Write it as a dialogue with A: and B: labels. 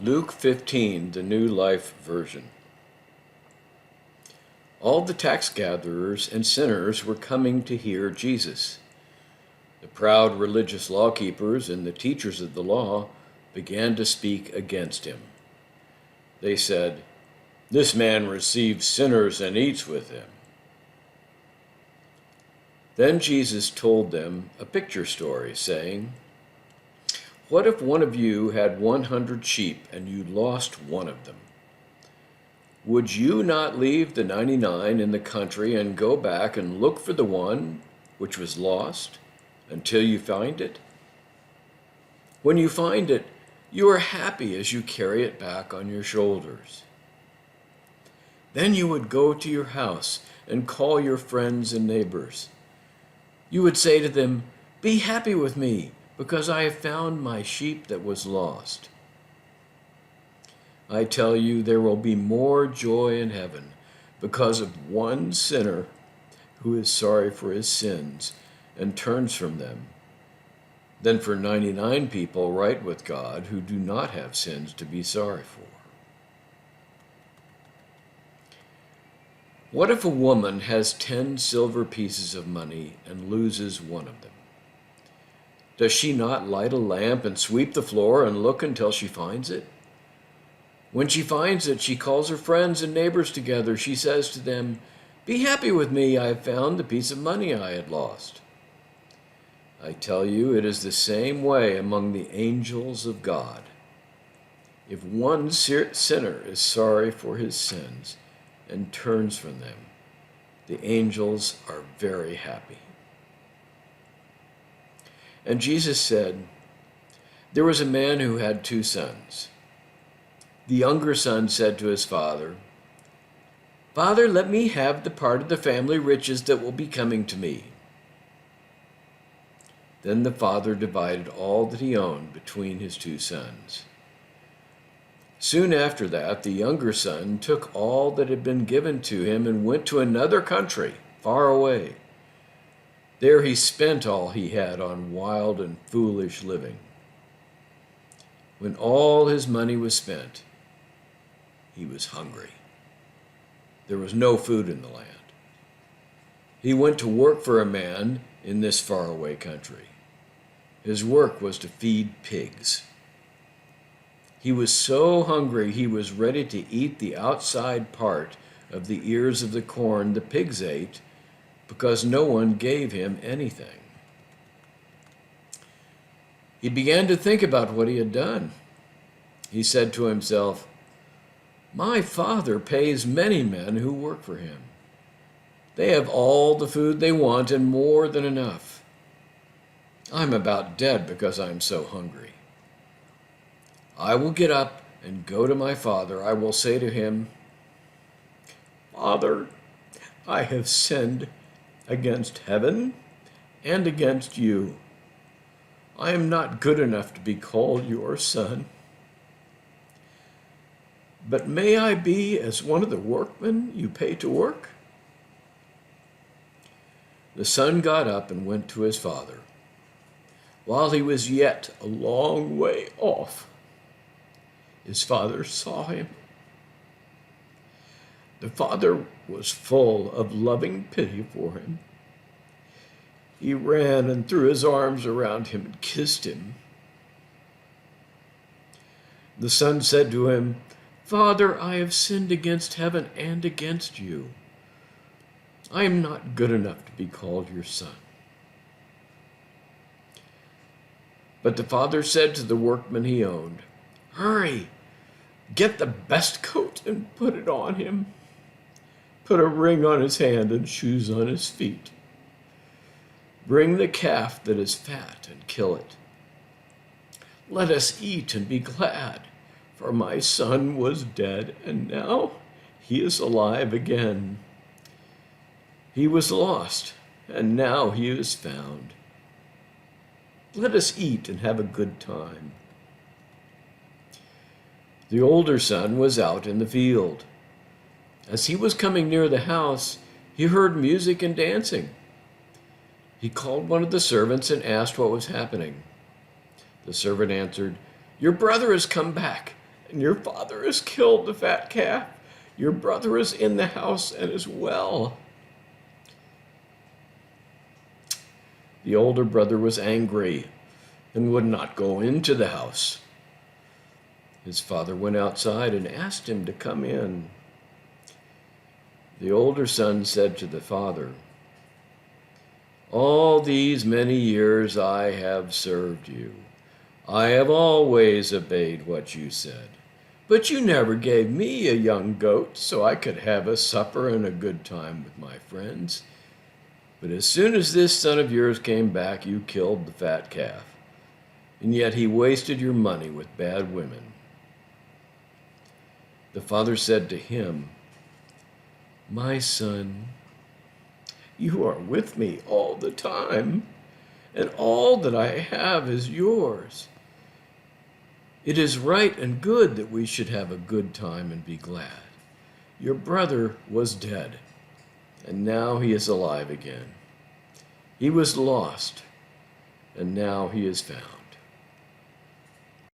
A: Luke 15, the New Life Version. All the tax gatherers and sinners were coming to hear Jesus. The proud religious law keepers and the teachers of the law began to speak against him. They said, "This man receives sinners and eats with them." Then Jesus told them a picture story, saying, "What if one of you had 100 sheep and you lost one of them? Would you not leave the 99 in the country and go back and look for the one which was lost until you find it? When you find it, you are happy as you carry it back on your shoulders. Then you would go to your house and call your friends and neighbors. You would say to them, 'Be happy with me, because I have found my sheep that was lost.' I tell you, there will be more joy in heaven because of one sinner who is sorry for his sins and turns from them, than for 99 people right with God who do not have sins to be sorry for. What if a woman has 10 silver pieces of money and loses one of them? Does she not light a lamp and sweep the floor and look until she finds it? When she finds it, she calls her friends and neighbors together. She says to them, 'Be happy with me, I have found the piece of money I had lost.' I tell you, it is the same way among the angels of God. If one sinner is sorry for his sins and turns from them, the angels are very happy." And Jesus said, "There was a man who had 2 sons. The younger son said to his father, 'Father, let me have the part of the family riches that will be coming to me.' Then the father divided all that he owned between his 2 sons. Soon after that, the younger son took all that had been given to him and went to another country, far away. There he spent all he had on wild and foolish living. When all his money was spent, he was hungry. There was no food in the land. He went to work for a man in this faraway country. His work was to feed pigs. He was so hungry he was ready to eat the outside part of the ears of the corn the pigs ate because no one gave him anything. He began to think about what he had done. He said to himself, 'My father pays many men who work for him. They have all the food they want and more than enough. I'm about dead because I'm so hungry. I will get up and go to my father. I will say to him, Father, I have sinned against heaven and against you. I am not good enough to be called your son. But may I be as one of the workmen you pay to work?' The son got up and went to his father. While he was yet a long way off, his father saw him. The father was full of loving pity for him. He ran and threw his arms around him and kissed him. The son said to him, 'Father, I have sinned against heaven and against you. I am not good enough to be called your son.' But the father said to the workman he owned, 'Hurry, get the best coat and put it on him. Put a ring on his hand and shoes on his feet. Bring the calf that is fat and kill it. Let us eat and be glad, for my son was dead and now he is alive again. He was lost and now he is found. Let us eat and have a good time.' The older son was out in the field. As he was coming near the house, he heard music and dancing. He called one of the servants and asked what was happening. The servant answered, 'Your brother has come back, and your father has killed the fat calf. Your brother is in the house and is well." The older brother was angry and would not go into the house. His father went outside and asked him to come in. The older son said to the father, "All these many years I have served you. I have always obeyed what you said. But you never gave me a young goat so I could have a supper and a good time with my friends. But as soon as this son of yours came back, you killed the fat calf. And yet he wasted your money with bad women." The father said to him, "My son, you are with me all the time, and all that I have is yours. It is right and good that we should have a good time and be glad. Your brother was dead, and now he is alive again. He was lost, and now he is found."